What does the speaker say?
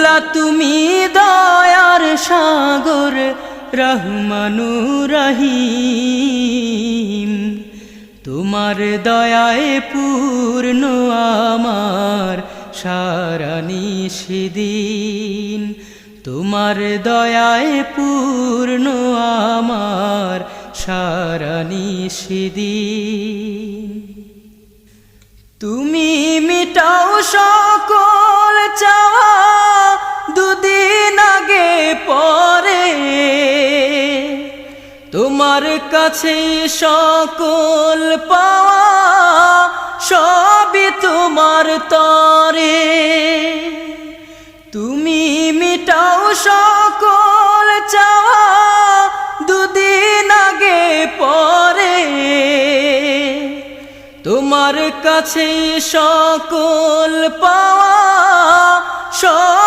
মৌলা তুমি দয়ার সাগর রহমানুর রহিম, তোমার দয়ায় পূর্ণ আমার সারা নিশিদিন, তোমার দয়ায় পূর্ণ আমার সারা নিশিদিন। তুমি মিটাও সকল চাওয়া দুদিন আগে পরে, তোমার কাছে সকল পাওয়া সবই তোমার তরে। তুমি মিটাও সকল চাওয়া দুদিন আগে পরে, তোমার কাছে সকল পাওয়া সব